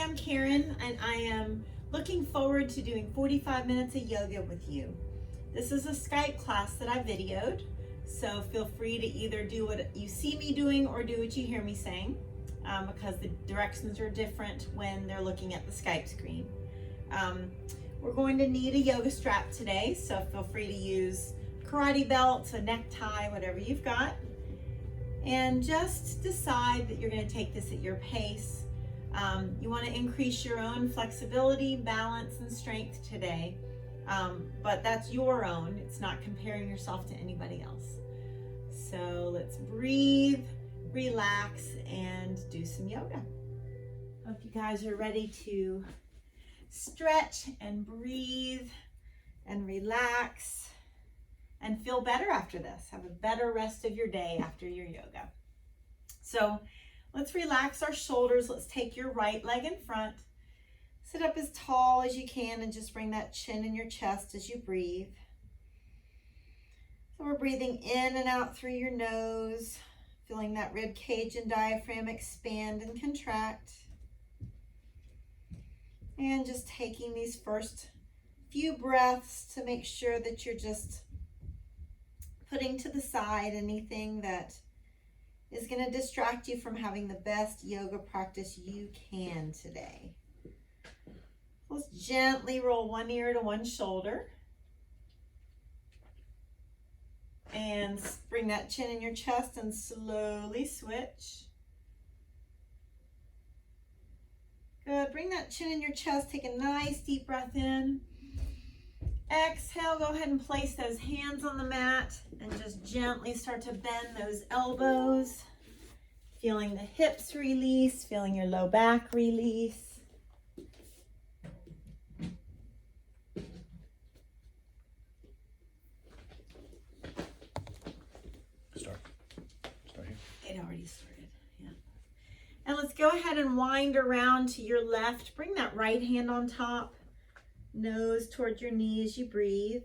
I'm Karen, and I am looking forward to doing 45 minutes of yoga with you. This is a Skype class that I videoed, so feel free to either do what you see me doing or do what you hear me saying, because the directions are different when they're looking at the Skype screen. We're going to need a yoga strap today, so feel free to use karate belts, a necktie, whatever you've got. And just decide that you're going to take this at your pace. You want to increase your own flexibility, balance, and strength today, but that's your own. It's not comparing yourself to anybody else. So let's breathe, relax, and do some yoga. Hope you guys are ready to stretch and breathe and relax and feel better after this. Have a better rest of your day after your yoga. So let's relax our shoulders. Let's take your right leg in front. Sit up as tall as you can and just bring that chin in your chest as you breathe. So we're breathing in and out through your nose, feeling that rib cage and diaphragm expand and contract. And just taking these first few breaths to make sure that you're just putting to the side anything that is going to distract you from having the best yoga practice you can today. Let's gently roll one ear to one shoulder. And bring that chin in your chest and slowly switch. Good. Bring that chin in your chest. Take a nice deep breath in. Exhale, go ahead and place those hands on the mat and just gently start to bend those elbows. Feeling the hips release, feeling your low back release. Start here. It already started, yeah. And let's go ahead and wind around to your left. Bring that right hand on top. Nose toward your knee as you breathe.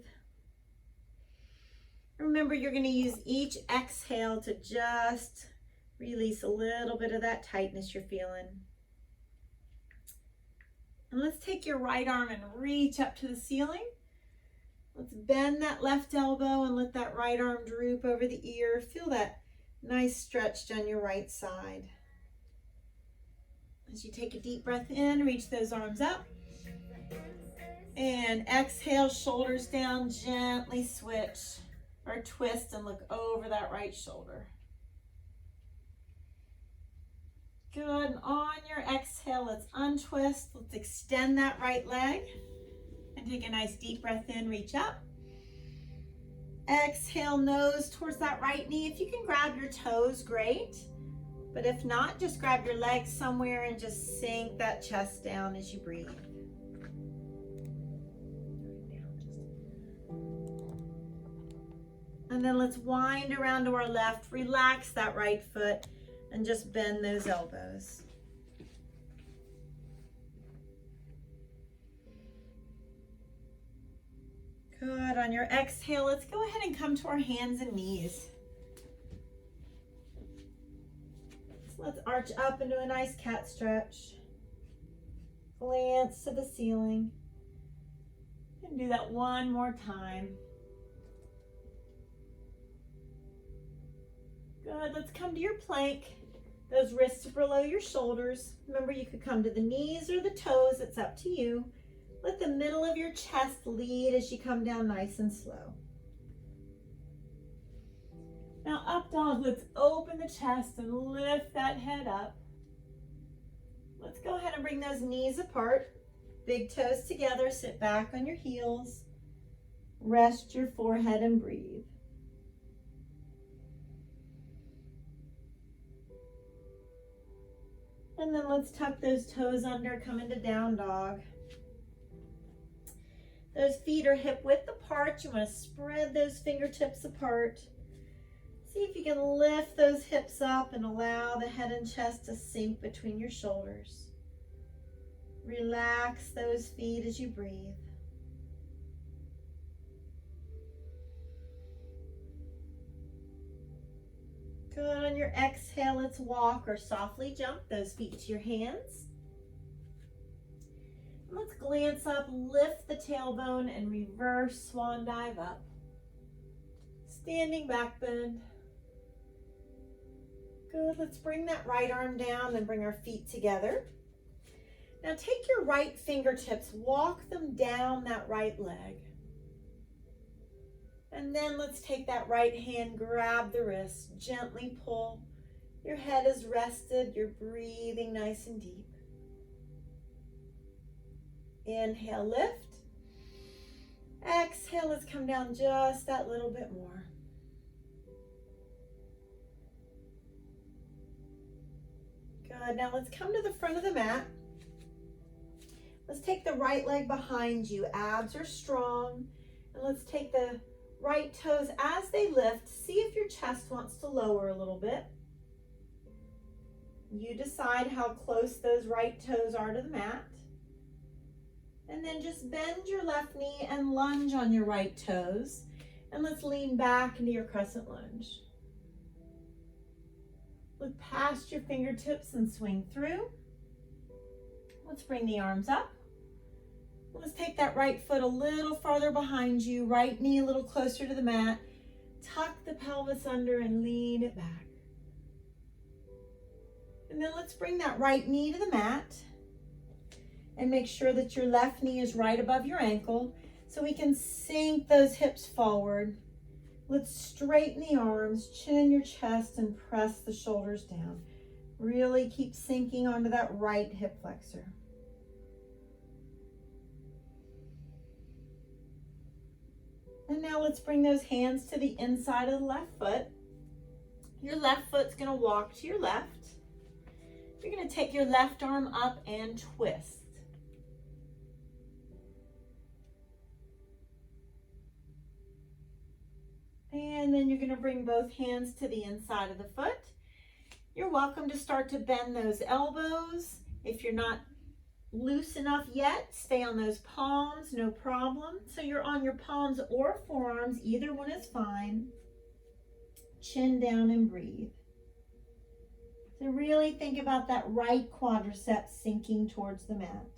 Remember, you're going to use each exhale to just release a little bit of that tightness you're feeling. And let's take your right arm and reach up to the ceiling. Let's bend that left elbow and let that right arm droop over the ear. Feel that nice stretch down your right side. As you take a deep breath in, reach those arms up. And exhale, shoulders down, gently switch or twist and look over that right shoulder. Good. And on your exhale, let's untwist. Let's extend that right leg and take a nice deep breath in, reach up. Exhale, nose towards that right knee. If you can grab your toes, great. But if not, just grab your legs somewhere and just sink that chest down as you breathe. And then let's wind around to our left, relax that right foot, and just bend those elbows. Good. On your exhale, let's go ahead and come to our hands and knees. So let's arch up into a nice cat stretch. Glance to the ceiling. And do that one more time. Good. Let's come to your plank. Those wrists are below your shoulders. Remember, you could come to the knees or the toes. It's up to you. Let the middle of your chest lead as you come down nice and slow. Now, up dog, let's open the chest and lift that head up. Let's go ahead and bring those knees apart. Big toes together. Sit back on your heels. Rest your forehead and breathe. And then let's tuck those toes under, come into down dog. Those feet are hip width apart. You want to spread those fingertips apart. See if you can lift those hips up and allow the head and chest to sink between your shoulders. Relax those feet as you breathe. Good. On your exhale, let's walk or softly jump those feet to your hands. Let's glance up, lift the tailbone, and reverse swan dive up. Standing back bend. Good, let's bring that right arm down and bring our feet together. Now take your right fingertips, walk them down that right leg. And then let's take that right hand, grab the wrist, gently pull. Your head is rested, you're breathing nice and deep. Inhale, lift. Exhale, let's come down just that little bit more. Good, now let's come to the front of the mat. Let's take the right leg behind you, abs are strong. And let's take the right toes as they lift. See if your chest wants to lower a little bit. You decide how close those right toes are to the mat. And then just bend your left knee and lunge on your right toes. And let's lean back into your crescent lunge. Look past your fingertips and swing through. Let's bring the arms up. Let's take that right foot a little farther behind you, right knee a little closer to the mat. Tuck the pelvis under and lean it back. And then let's bring that right knee to the mat and make sure that your left knee is right above your ankle so we can sink those hips forward. Let's straighten the arms, chin your chest, and press the shoulders down. Really keep sinking onto that right hip flexor. And now let's bring those hands to the inside of the left foot. Your left foot's gonna walk to your left. You're gonna take your left arm up and twist. And then you're gonna bring both hands to the inside of the foot. You're welcome to start to bend those elbows. If you're not loose enough yet, stay on those palms, no problem. So you're on your palms or forearms, either one is fine. Chin down and breathe. So really think about that right quadricep sinking towards the mat.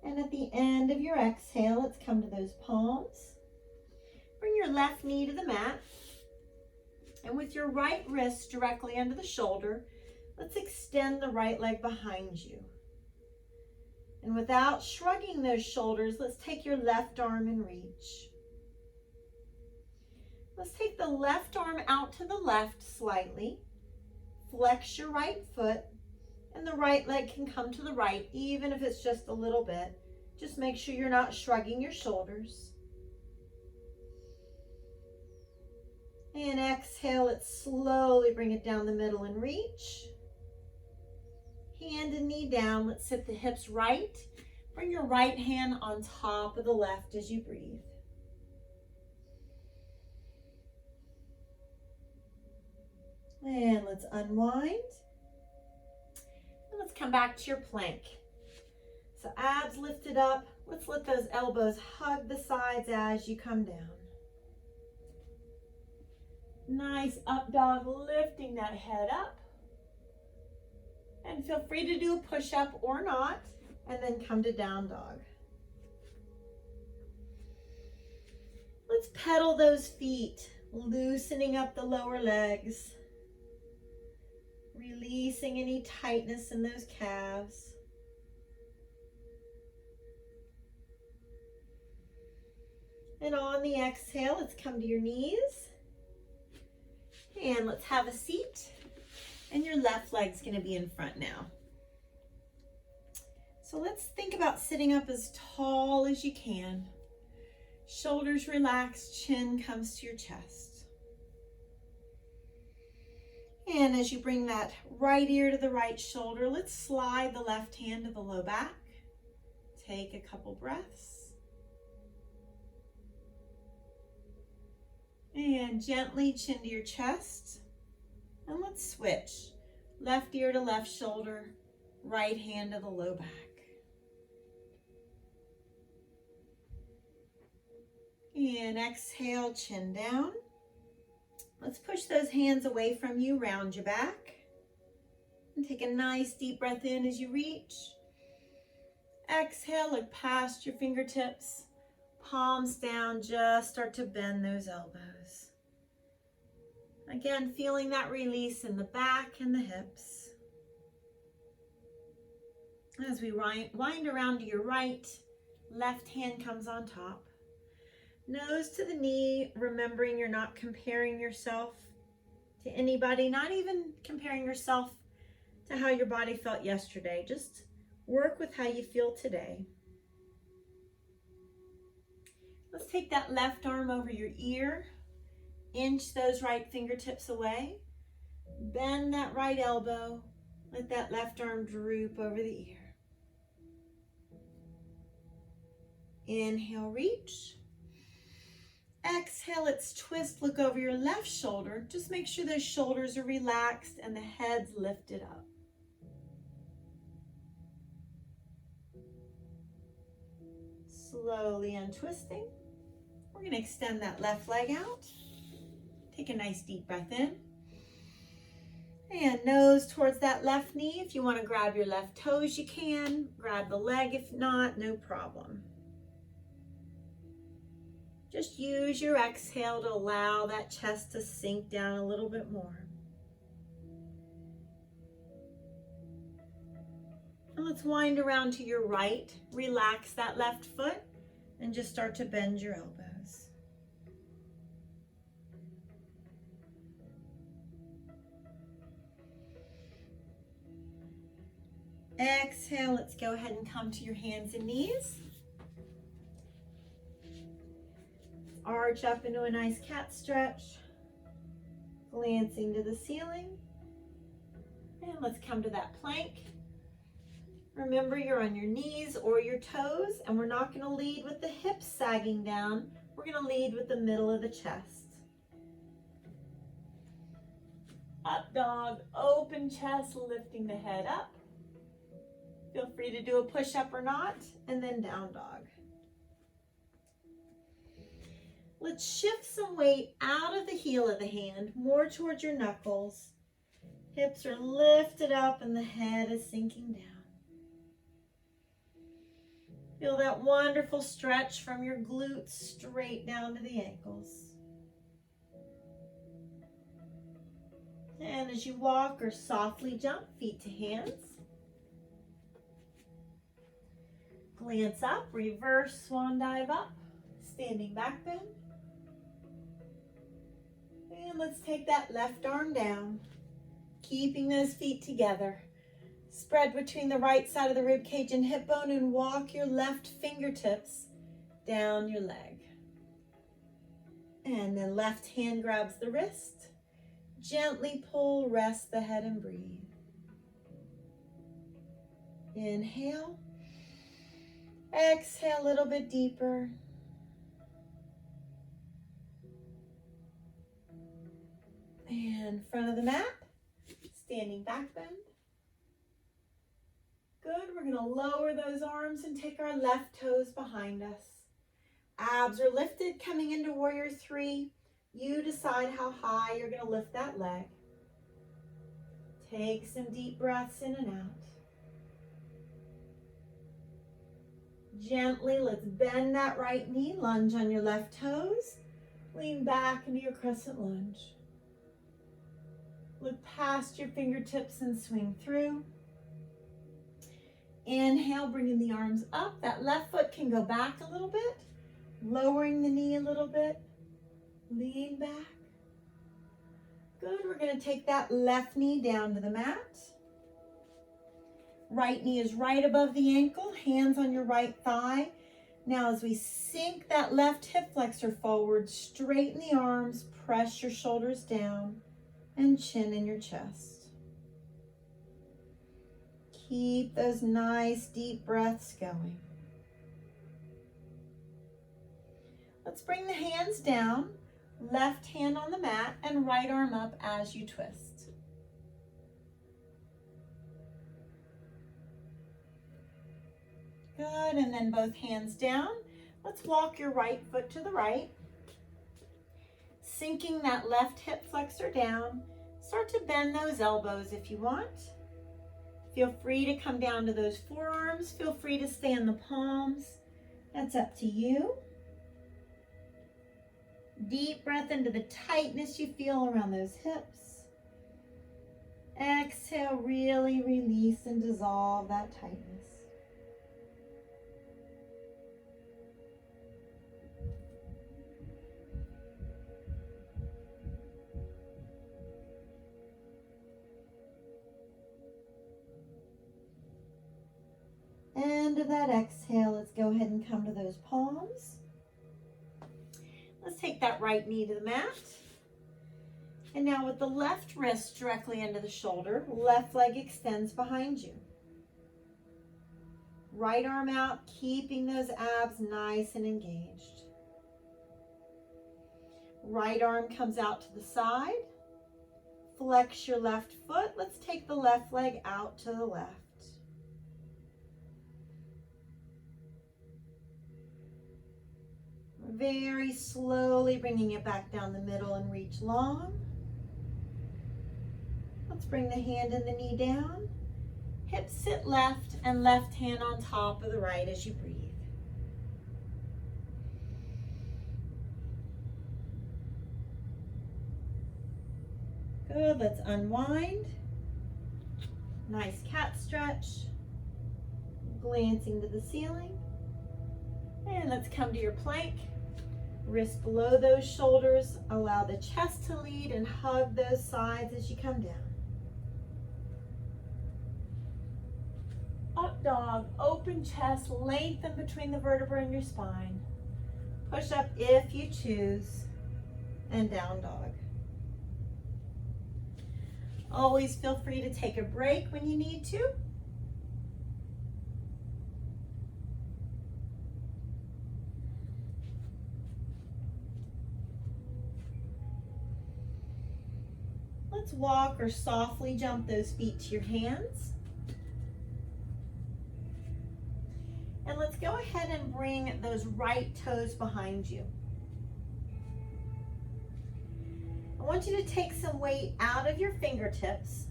And at the end of your exhale, let's come to those palms. Bring your left knee to the mat. And with your right wrist directly under the shoulder, let's extend the right leg behind you. And without shrugging those shoulders, let's take your left arm and reach. Let's take the left arm out to the left slightly. Flex your right foot, and the right leg can come to the right, even if it's just a little bit. Just make sure you're not shrugging your shoulders. And exhale, let's slowly bring it down the middle and reach. Hand and knee down. Let's sit the hips right. Bring your right hand on top of the left as you breathe. And let's unwind. And let's come back to your plank. So abs lifted up. Let's let those elbows hug the sides as you come down. Nice up dog, lifting that head up. And feel free to do a push-up or not, and then come to down dog. Let's pedal those feet, loosening up the lower legs, releasing any tightness in those calves. And on the exhale, let's come to your knees. And let's have a seat. And your left leg's gonna be in front now. So let's think about sitting up as tall as you can. Shoulders relaxed, chin comes to your chest. And as you bring that right ear to the right shoulder, let's slide the left hand to the low back. Take a couple breaths. And gently chin to your chest. And let's switch. Left ear to left shoulder, right hand to the low back. And exhale, chin down. Let's push those hands away from you, round your back. And take a nice deep breath in as you reach. Exhale, look past your fingertips. Palms down, just start to bend those elbows. Again, feeling that release in the back and the hips. As we wind around to your right, left hand comes on top. Nose to the knee, remembering you're not comparing yourself to anybody, not even comparing yourself to how your body felt yesterday. Just work with how you feel today. Let's take that left arm over your ear. Inch those right fingertips away. Bend that right elbow. Let that left arm droop over the ear. Inhale, reach. Exhale, let's twist, look over your left shoulder. Just make sure those shoulders are relaxed and the head's lifted up. Slowly untwisting. We're going to extend that left leg out. Take a nice deep breath in. And nose towards that left knee. If you want to grab your left toes, you can. Grab the leg. If not, no problem. Just use your exhale to allow that chest to sink down a little bit more. And let's wind around to your right. Relax that left foot and just start to bend your elbows. Exhale, let's go ahead and come to your hands and knees. Arch up into a nice cat stretch, glancing to the ceiling. And let's come to that plank. Remember, you're on your knees or your toes, and we're not going to lead with the hips sagging down. We're going to lead with the middle of the chest. Up dog, open chest, lifting the head up. Feel free to do a push-up or not, and then down dog. Let's shift some weight out of the heel of the hand, more towards your knuckles. Hips are lifted up and the head is sinking down. Feel that wonderful stretch from your glutes straight down to the ankles. And as you walk or softly jump, feet to hands. Glance up, reverse swan dive up, standing back bend. And let's take that left arm down, keeping those feet together. Spread between the right side of the rib cage and hip bone and walk your left fingertips down your leg. And then left hand grabs the wrist. Gently pull, rest the head and breathe. Inhale. Exhale a little bit deeper. And front of the mat, standing back bend. Good, we're gonna lower those arms and take our left toes behind us. Abs are lifted, coming into warrior three. You decide how high you're gonna lift that leg. Take some deep breaths in and out. Gently, let's bend that right knee, lunge on your left toes. Lean back into your crescent lunge. Look past your fingertips and swing through. Inhale, bringing the arms up. That left foot can go back a little bit. Lowering the knee a little bit. Lean back. Good, we're gonna take that left knee down to the mat. Right knee is right above the ankle, hands on your right thigh. Now as we sink that left hip flexor forward, straighten the arms, press your shoulders down, and chin in your chest. Keep those nice deep breaths going. Let's bring the hands down, left hand on the mat, and right arm up as you twist. Good, and then both hands down. Let's walk your right foot to the right. Sinking that left hip flexor down. Start to bend those elbows if you want. Feel free to come down to those forearms. Feel free to stay in the palms. That's up to you. Deep breath into the tightness you feel around those hips. Exhale, really release and dissolve that tightness. End of that exhale, let's go ahead and come to those palms. Let's take that right knee to the mat. And now with the left wrist directly into the shoulder, left leg extends behind you. Right arm out, keeping those abs nice and engaged. Right arm comes out to the side. Flex your left foot. Let's take the left leg out to the left. Very slowly bringing it back down the middle and reach long. Let's bring the hand and the knee down. Hips sit left and left hand on top of the right as you breathe. Good, let's unwind. Nice cat stretch. Glancing to the ceiling. And let's come to your plank. Wrists below those shoulders. Allow the chest to lead and hug those sides as you come down. Up dog, open chest, lengthen between the vertebrae in your spine. Push up if you choose, and down dog. Always feel free to take a break when you need to. Let's walk or softly jump those feet to your hands. And let's go ahead and bring those right toes behind you. I want you to take some weight out of your fingertips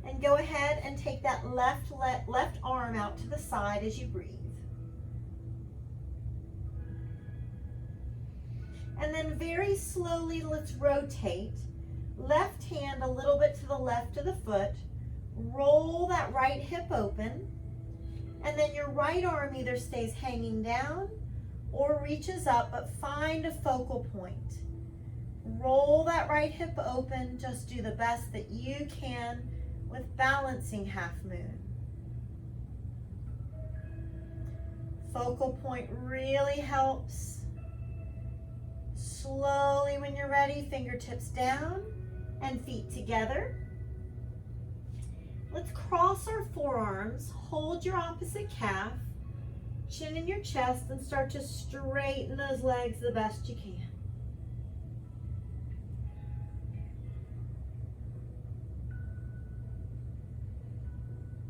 and go ahead and take that left arm out to the side as you breathe. And then very slowly, let's rotate. Left hand a little bit to the left of the foot. Roll that right hip open. And then your right arm either stays hanging down or reaches up, but find a focal point. Roll that right hip open. Just do the best that you can with balancing half moon. Focal point really helps. Slowly, when you're ready, fingertips down and feet together. Let's cross our forearms, hold your opposite calf, chin in your chest, and start to straighten those legs the best you can.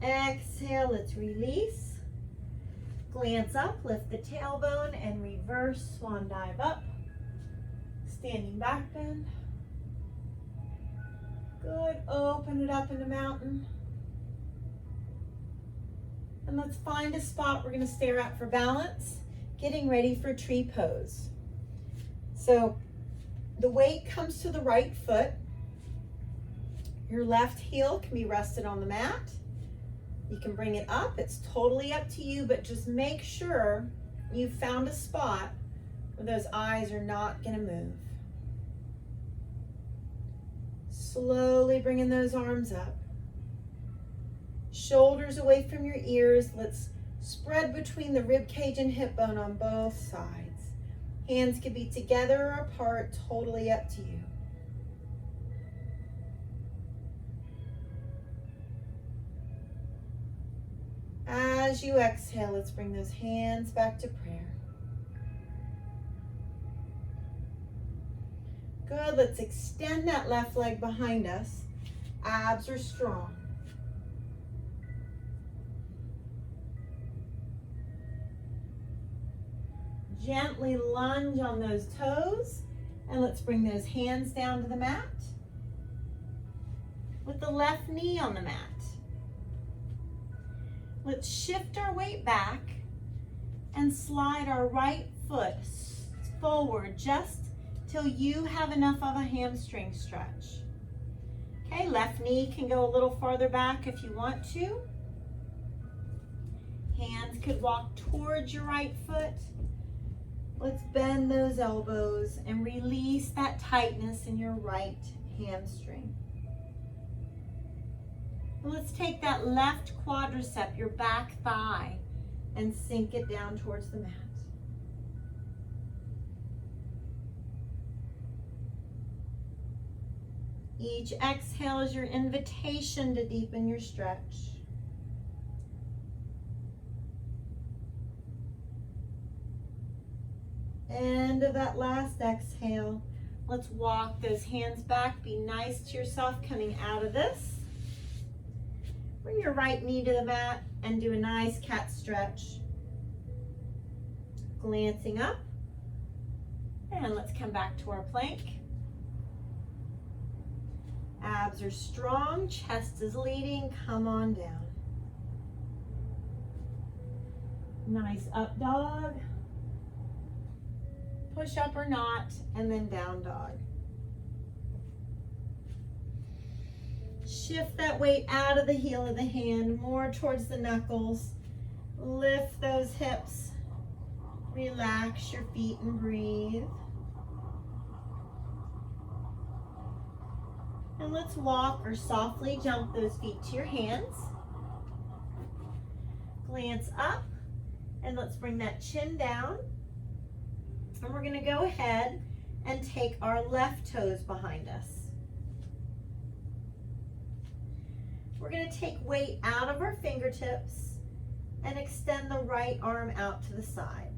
Exhale, let's release. Glance up, lift the tailbone, and reverse swan dive up. Standing back bend. Good, open it up in the mountain. And let's find a spot we're gonna stare at for balance, getting ready for tree pose. So the weight comes to the right foot. Your left heel can be rested on the mat. You can bring it up, it's totally up to you, but just make sure you found a spot where those eyes are not gonna move. Slowly bringing those arms up. Shoulders away from your ears. Let's spread between the rib cage and hip bone on both sides. Hands can be together or apart, totally up to you. As you exhale, let's bring those hands back to prayer. Good, let's extend that left leg behind us. Abs are strong. Gently lunge on those toes And let's bring those hands down to the mat with the left knee on the mat. Let's shift our weight back and slide our right foot forward just till you have enough of a hamstring stretch. Okay, left knee can go a little farther back if you want to. Hands could walk towards your right foot. Let's bend those elbows and release that tightness in your right hamstring. And let's take that left quadricep, your back thigh, and sink it down towards the mat. Each exhale is your invitation to deepen your stretch. End of that last exhale. Let's walk those hands back. Be nice to yourself coming out of this. Bring your right knee to the mat and do a nice cat stretch. Glancing up. And let's come back to our plank. Abs are strong, chest is leading. Come on down. Nice up dog. Push up or not, and then down dog. Shift that weight out of the heel of the hand, more towards the knuckles. Lift those hips. Relax your feet and breathe. And let's walk or softly jump those feet to your hands. Glance up, and let's bring that chin down. And we're gonna go ahead and take our left toes behind us. We're gonna take weight out of our fingertips and extend the right arm out to the side.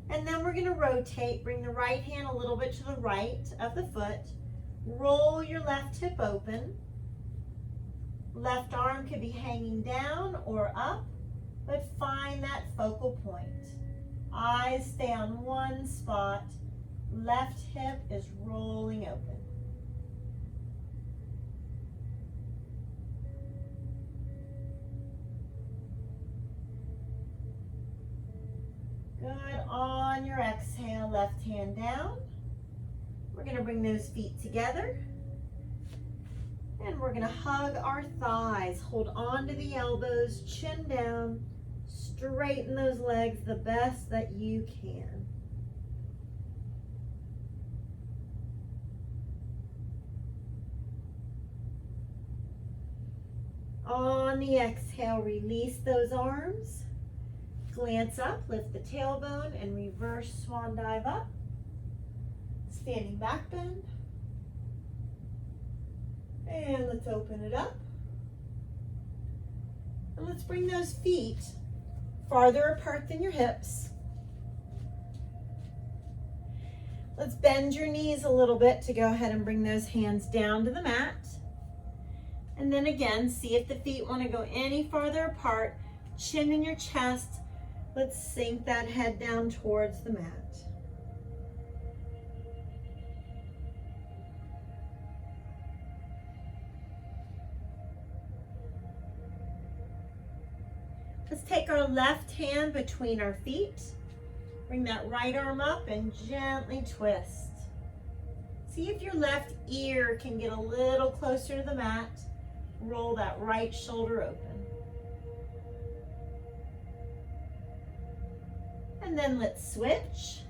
And then we're gonna rotate, bring the right hand a little bit to the right of the foot, roll your left hip open. Left arm could be hanging down or up, but find that focal point. Eyes stay on one spot. Left hip is rolling open. Good. On your exhale, left hand down. We're going to bring those feet together. And we're going to hug our thighs. Hold on to the elbows, chin down. Straighten those legs the best that you can. On the exhale, release those arms. Glance up, lift the tailbone, and reverse swan dive up. Standing back bend. And let's open it up. And let's bring those feet farther apart than your hips. Let's bend your knees a little bit to go ahead and bring those hands down to the mat. And then again, see if the feet want to go any farther apart. Chin in your chest. Let's sink that head down towards the mat. Let's take our left hand between our feet. Bring that right arm up and gently twist. See if your left ear can get a little closer to the mat. Roll that right shoulder open. And then let's switch.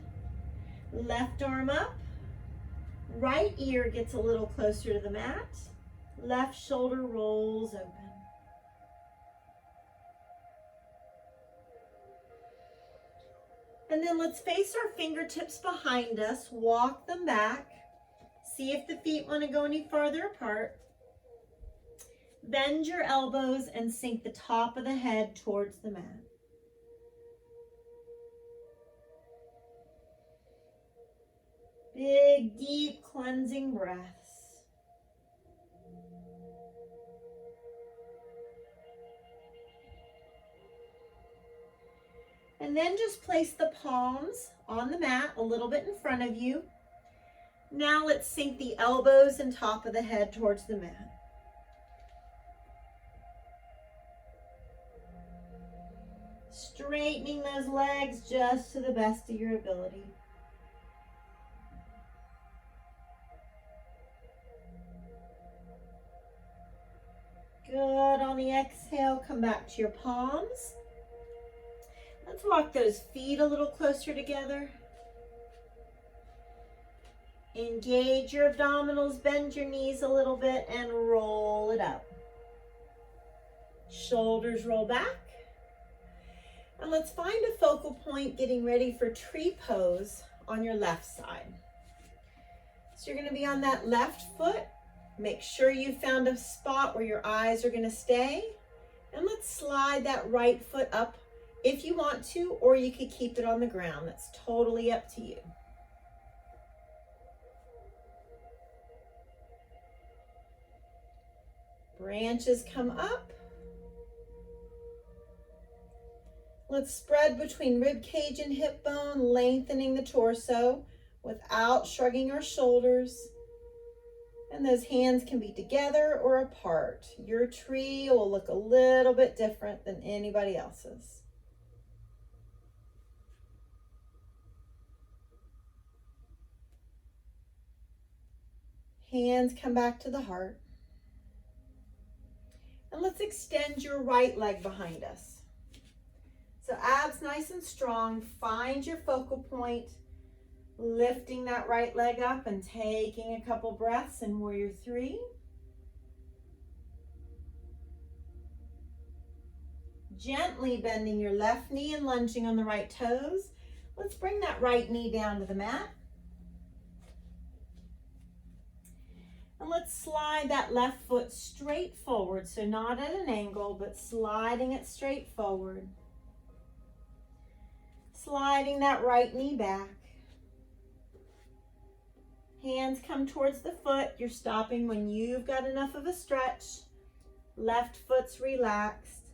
Left arm up. Right ear gets a little closer to the mat. Left shoulder rolls open. And then let's face our fingertips behind us, walk them back. See if the feet want to go any farther apart. Bend your elbows and sink the top of the head towards the mat. Big, deep, cleansing breaths. And then just place the palms on the mat a little bit in front of you. Now let's sink the elbows and top of the head towards the mat. Straightening those legs just to the best of your ability. Good. On the exhale, come back to your palms. Let's walk those feet a little closer together. Engage your abdominals, bend your knees a little bit, and roll it up. Shoulders roll back. And let's find a focal point getting ready for tree pose on your left side. So you're going to be on that left foot. Make sure you found a spot where your eyes are going to stay. And let's slide that right foot up if you want to, or you could keep it on the ground. That's totally up to you. Branches come up. Let's spread between rib cage and hip bone, lengthening the torso without shrugging our shoulders. And those hands can be together or apart. Your tree will look a little bit different than anybody else's. Hands come back to the heart. And let's extend your right leg behind us. So abs nice and strong. Find your focal point. Lifting that right leg up and taking a couple breaths in Warrior 3. Gently bending your left knee and lunging on the right toes. Let's bring that right knee down to the mat. And let's slide that left foot straight forward. So not at an angle, but sliding it straight forward. Sliding that right knee back. Hands come towards the foot. You're stopping when you've got enough of a stretch. Left foot's relaxed.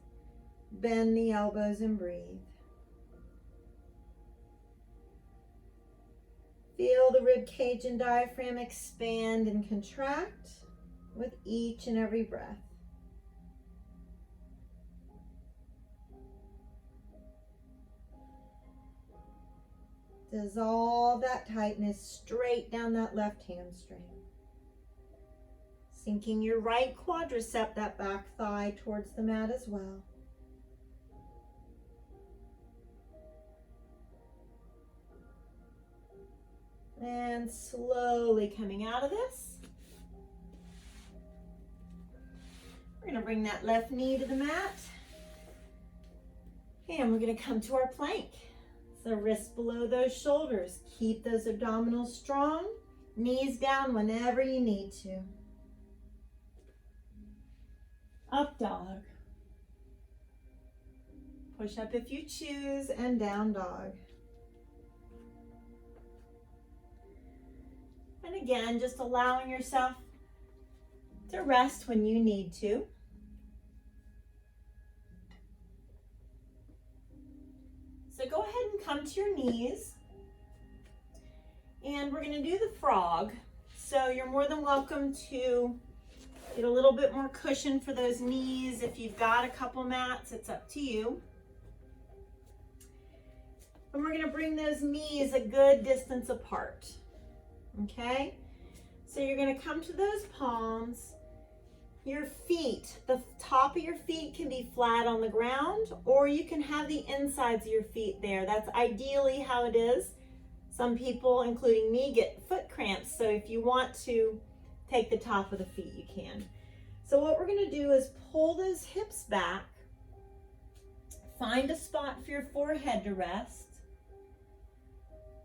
Bend the elbows and breathe. Feel the rib cage and diaphragm expand and contract with each and every breath. Dissolve that tightness straight down that left hamstring. Sinking your right quadricep, that back thigh, towards the mat as well. And slowly coming out of this. We're going to bring that left knee to the mat. And we're going to come to our plank. So wrists below those shoulders. Keep those abdominals strong. Knees down whenever you need to. Up dog. Push up if you choose, and down dog. And again, just allowing yourself to rest when you need to. So go ahead and come to your knees. And we're going to do the frog. So you're more than welcome to get a little bit more cushion for those knees. If you've got a couple mats, it's up to you. And we're going to bring those knees a good distance apart. Okay? So you're going to come to those palms. Your feet, the top of your feet can be flat on the ground, or you can have the insides of your feet there. That's ideally how it is. Some people, including me, get foot cramps. So if you want to take the top of the feet, you can. So what we're going to do is pull those hips back. Find a spot for your forehead to rest.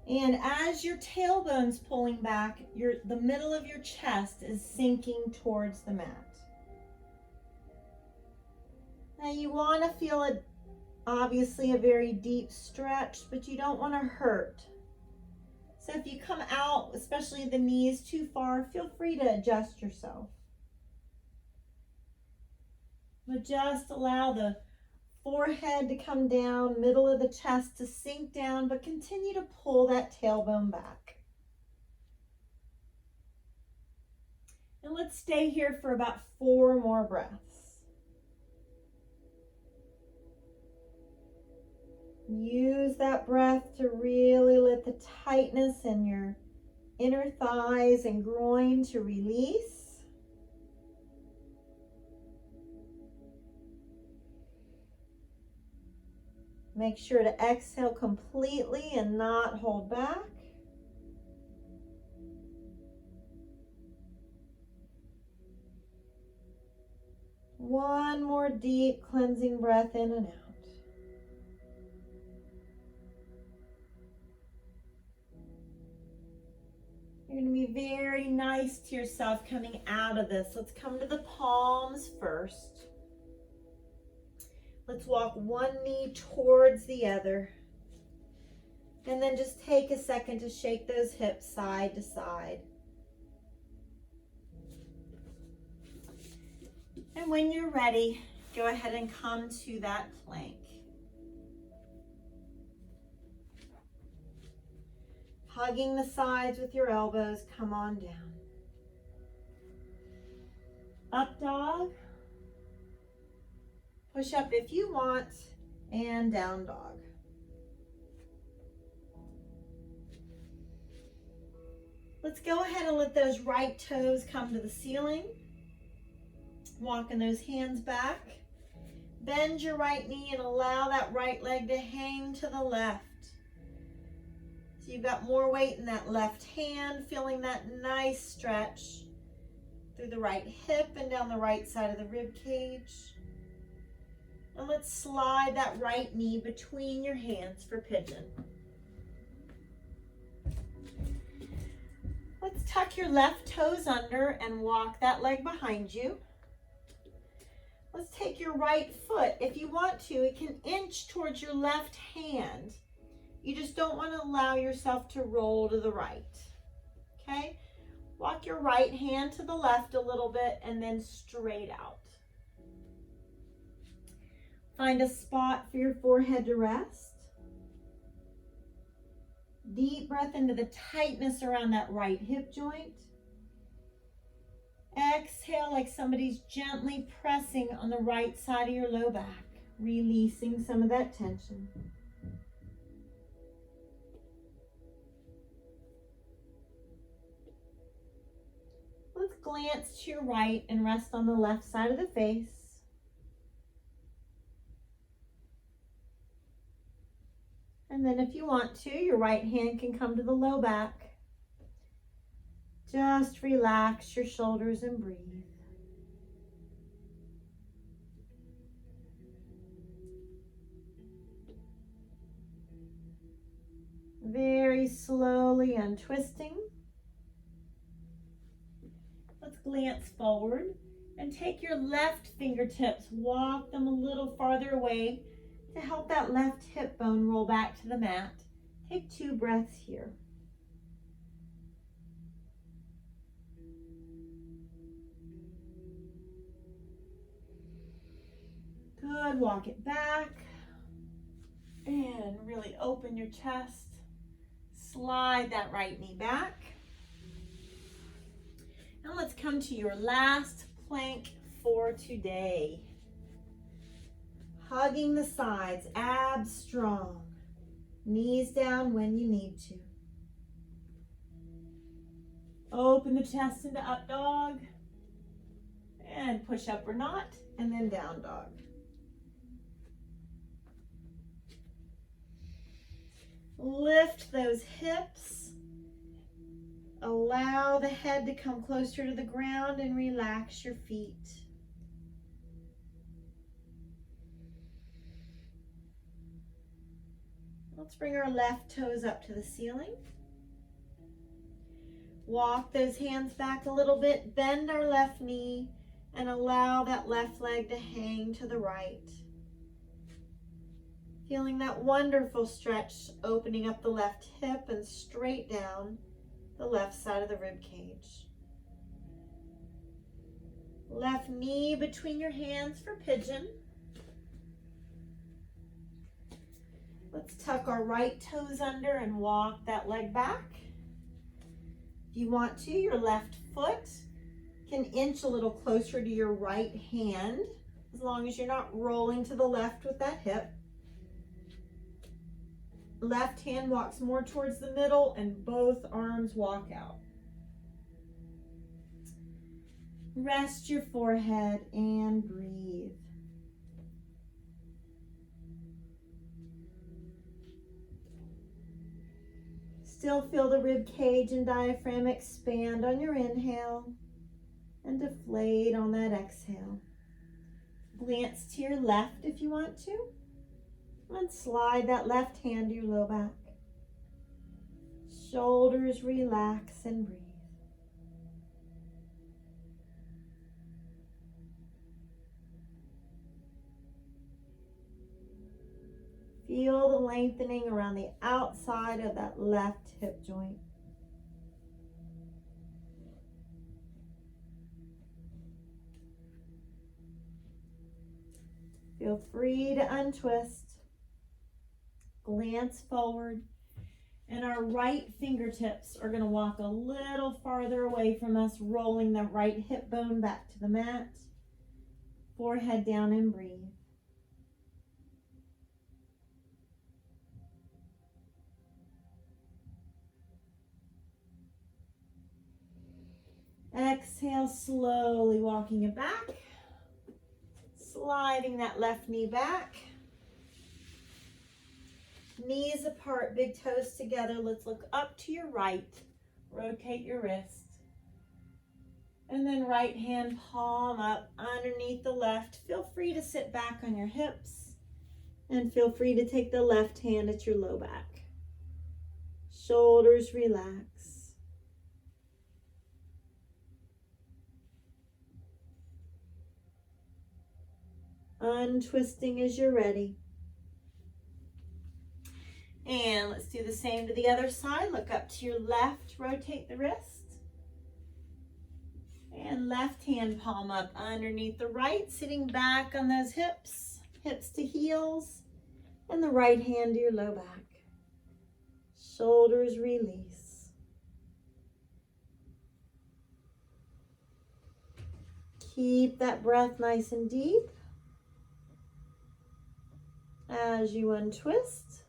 And as your tailbone's pulling back, the middle of your chest is sinking towards the mat. Now you want to feel obviously a very deep stretch, but you don't want to hurt. So if you come out, especially the knees too far, feel free to adjust yourself. But just allow the forehead to come down, middle of the chest to sink down, but continue to pull that tailbone back. And let's stay here for about 4 more breaths. Use that breath to really let the tightness in your inner thighs and groin to release. Make sure to exhale completely and not hold back. One more deep cleansing breath in and out. You're going to be very nice to yourself coming out of this. Let's come to the palms first. Let's walk one knee towards the other. And then just take a second to shake those hips side to side. And when you're ready, go ahead and come to that plank. Hugging the sides with your elbows, come on down. Up dog. Push up if you want, and down dog. Let's go ahead and let those right toes come to the ceiling. Walking those hands back. Bend your right knee and allow that right leg to hang to the left. So you've got more weight in that left hand, feeling that nice stretch through the right hip and down the right side of the rib cage. And let's slide that right knee between your hands for pigeon. Let's tuck your left toes under and walk that leg behind you. Let's take your right foot. If you want to, it can inch towards your left hand. You just don't want to allow yourself to roll to the right. Okay? Walk your right hand to the left a little bit and then straight out. Find a spot for your forehead to rest. Deep breath into the tightness around that right hip joint. Exhale like somebody's gently pressing on the right side of your low back, releasing some of that tension. Let's glance to your right and rest on the left side of the face. And then if you want to, your right hand can come to the low back. Just relax your shoulders and breathe. Very slowly untwisting. Let's glance forward and take your left fingertips, walk them a little farther away to help that left hip bone roll back to the mat. Take 2 breaths here. Good, walk it back. And really open your chest. Slide that right knee back. Now let's come to your last plank for today. Hugging the sides, abs strong. Knees down when you need to. Open the chest into up dog. And push up or not, and then down dog. Lift those hips. Allow the head to come closer to the ground and relax your feet. Let's bring our left toes up to the ceiling. Walk those hands back a little bit, bend our left knee, and allow that left leg to hang to the right. Feeling that wonderful stretch, opening up the left hip and straight down the left side of the rib cage. Left knee between your hands for pigeon. Let's tuck our right toes under and walk that leg back. If you want to, your left foot can inch a little closer to your right hand, as long as you're not rolling to the left with that hip. Left hand walks more towards the middle and both arms walk out. Rest your forehead and breathe. Still feel the rib cage and diaphragm expand on your inhale and deflate on that exhale. Glance to your left if you want to, and slide that left hand to your low back. Shoulders relax and breathe. Feel the lengthening around the outside of that left hip joint. Feel free to untwist, glance forward, and our right fingertips are going to walk a little farther away from us, rolling the right hip bone back to the mat. Forehead down and breathe. Exhale, slowly walking it back. Sliding that left knee back. Knees apart, big toes together. Let's look up to your right. Rotate your wrist. And then right hand palm up underneath the left. Feel free to sit back on your hips. And feel free to take the left hand at your low back. Shoulders relax. Untwisting as you're ready. And let's do the same to the other side. Look up to your left, rotate the wrist. And left hand palm up underneath the right, sitting back on those hips, hips to heels, and the right hand to your low back. Shoulders release. Keep that breath nice and deep. As you untwist.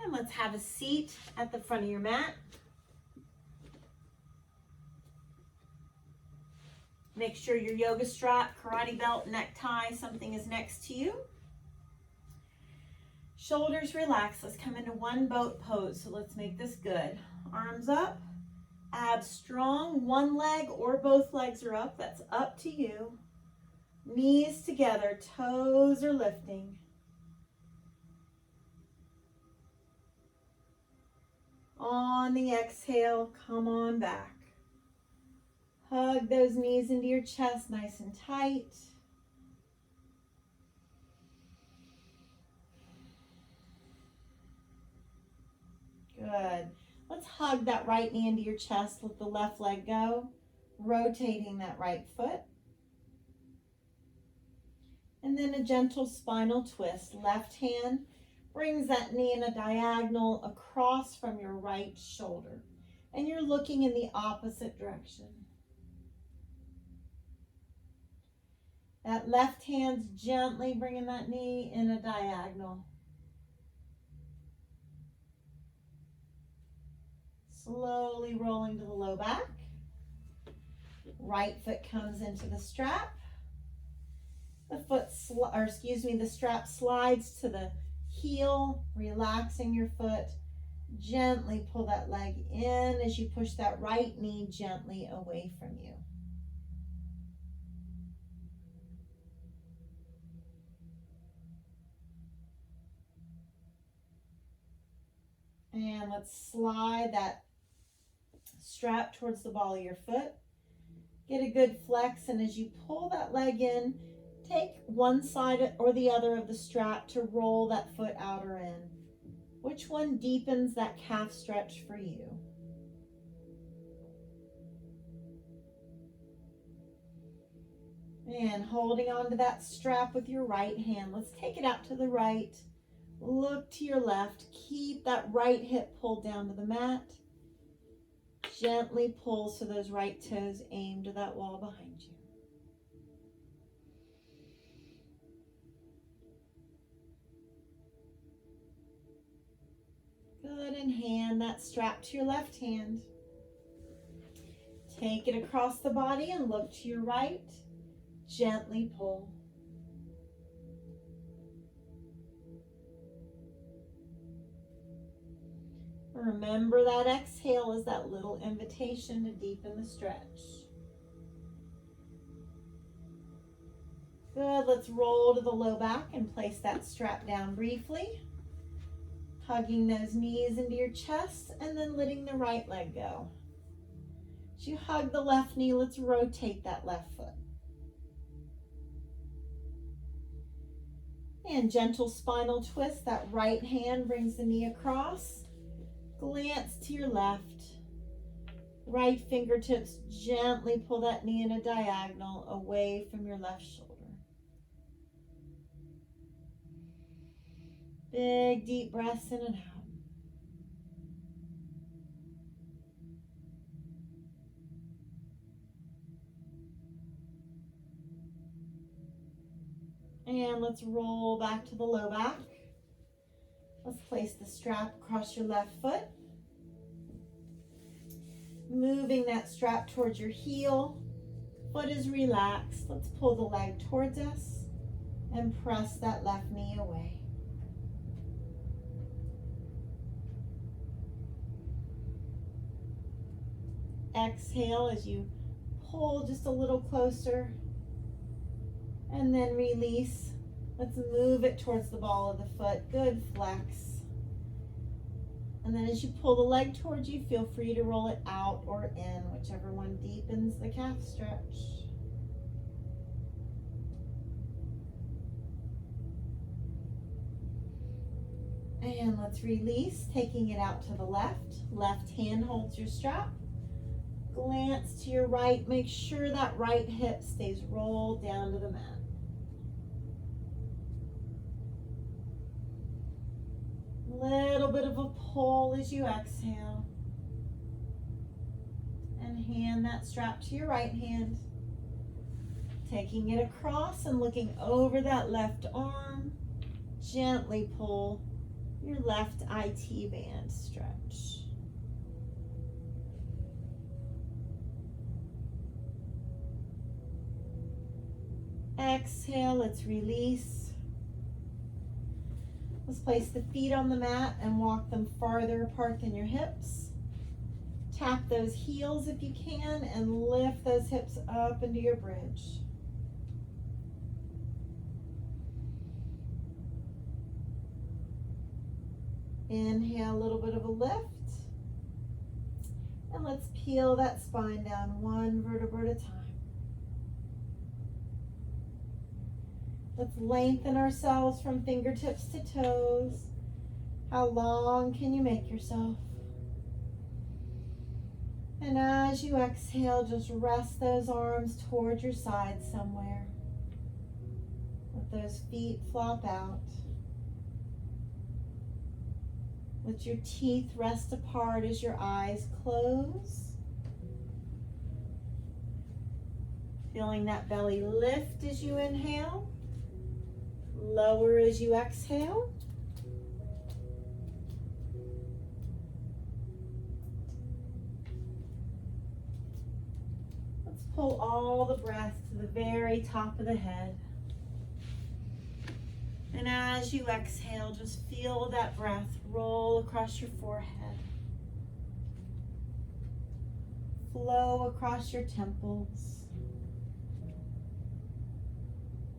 And let's have a seat at the front of your mat. Make sure your yoga strap, karate belt, necktie, something is next to you. Shoulders relax. Let's come into one boat pose. So let's make this good. Arms up, abs strong. One leg or both legs are up. That's up to you. Knees together, toes are lifting. On the exhale, come on back. Hug those knees into your chest nice and tight. Good. Let's hug that right knee into your chest. Let the left leg go. Rotating that right foot. And then a gentle spinal twist. Left hand brings that knee in a diagonal across from your right shoulder. And you're looking in the opposite direction. That left hand's gently bringing that knee in a diagonal. Slowly rolling to the low back. Right foot comes into the strap. The strap slides to the heel, relaxing your foot. Gently pull that leg in as you push that right knee gently away from you. And let's slide that strap towards the ball of your foot. Get a good flex, and as you pull that leg in, take one side or the other of the strap to roll that foot out or in. Which one deepens that calf stretch for you? And holding on to that strap with your right hand, let's take it out to the right. Look to your left. Keep that right hip pulled down to the mat. Gently pull so those right toes aim to that wall behind you. Good, and hand that strap to your left hand. Take it across the body and look to your right. Gently pull. Remember that exhale is that little invitation to deepen the stretch. Good, let's roll to the low back and place that strap down briefly. Hugging those knees into your chest and then letting the right leg go. As you hug the left knee, let's rotate that left foot. And gentle spinal twist, that right hand brings the knee across. Glance to your left. Right fingertips gently pull that knee in a diagonal away from your left shoulder. Big deep breaths in and out. And let's roll back to the low back. Let's place the strap across your left foot. Moving that strap towards your heel. Foot is relaxed. Let's pull the leg towards us and press that left knee away. Exhale as you pull just a little closer. And then release. Let's move it towards the ball of the foot. Good, flex. And then as you pull the leg towards you, feel free to roll it out or in, whichever one deepens the calf stretch. And let's release, taking it out to the left. Left hand holds your strap. Glance to your right. Make sure that right hip stays rolled down to the mat. Little bit of a pull as you exhale. And hand that strap to your right hand. Taking it across and looking over that left arm. Gently pull your left IT band stretch. Exhale, let's release. Let's place the feet on the mat and walk them farther apart than your hips. Tap those heels if you can and lift those hips up into your bridge. Inhale, a little bit of a lift. And let's peel that spine down one vertebra at a time. Let's lengthen ourselves from fingertips to toes. How long can you make yourself? And as you exhale, just rest those arms towards your side somewhere. Let those feet flop out. Let your teeth rest apart as your eyes close. Feeling that belly lift as you inhale. Lower as you exhale. Let's pull all the breath to the very top of the head. And as you exhale, just feel that breath roll across your forehead. Flow across your temples.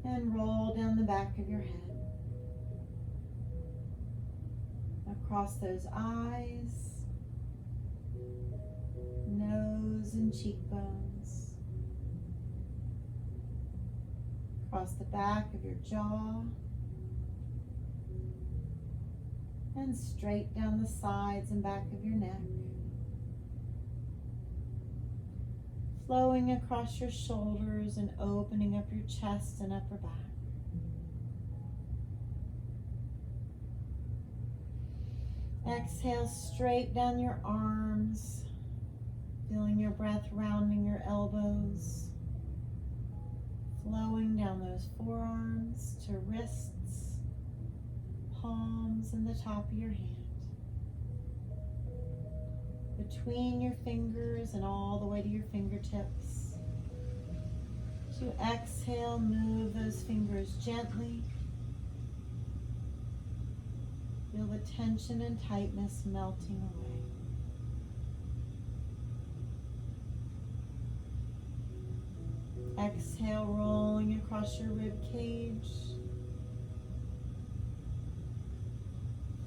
And roll down the back of your head. Across those eyes, nose and cheekbones. Across the back of your jaw. And straight down the sides and back of your neck. Flowing across your shoulders and opening up your chest and upper back. Exhale straight down your arms, feeling your breath rounding your elbows, flowing down those forearms to wrists, palms, and the top of your hand. Between your fingers and all the way to your fingertips. As you exhale, move those fingers gently. Feel the tension and tightness melting away. Exhale, rolling across your rib cage,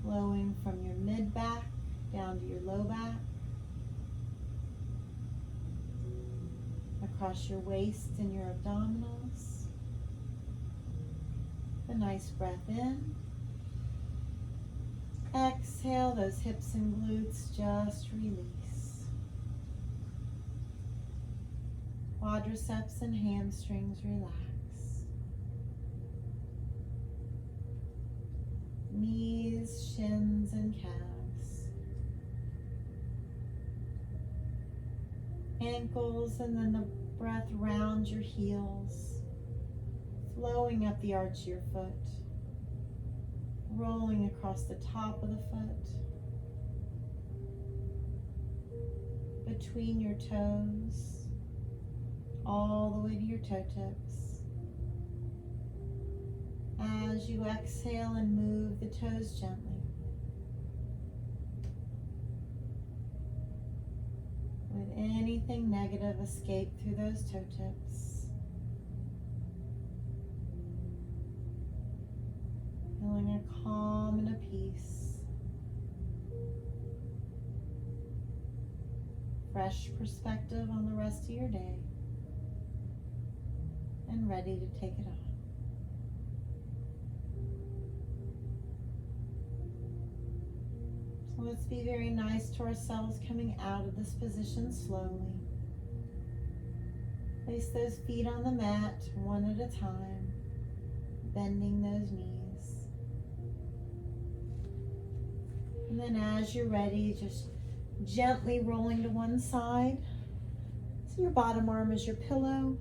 flowing from your mid back down to your low back, across your waist and your abdominals. A nice breath in. Exhale, those hips and glutes just release. Quadriceps and hamstrings relax. Knees, shins, and calves. Ankles, and then the breath rounds your heels, flowing up the arch of your foot, rolling across the top of the foot, between your toes, all the way to your toe tips. As you exhale and move the toes gently, let anything negative escape through those toe tips. Feeling a calm and a peace. Fresh perspective on the rest of your day. And ready to take it on. So let's be very nice to ourselves coming out of this position slowly. Place those feet on the mat one at a time, bending those knees. And then as you're ready, just gently rolling to one side. So your bottom arm is your pillow.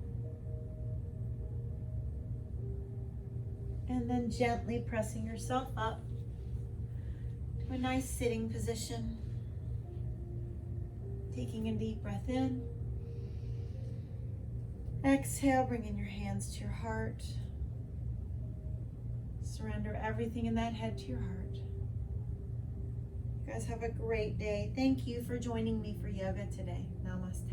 And then gently pressing yourself up to a nice sitting position. Taking a deep breath in. Exhale, bringing your hands to your heart. Surrender everything in that head to your heart. You guys have a great day. Thank you for joining me for yoga today. Namaste.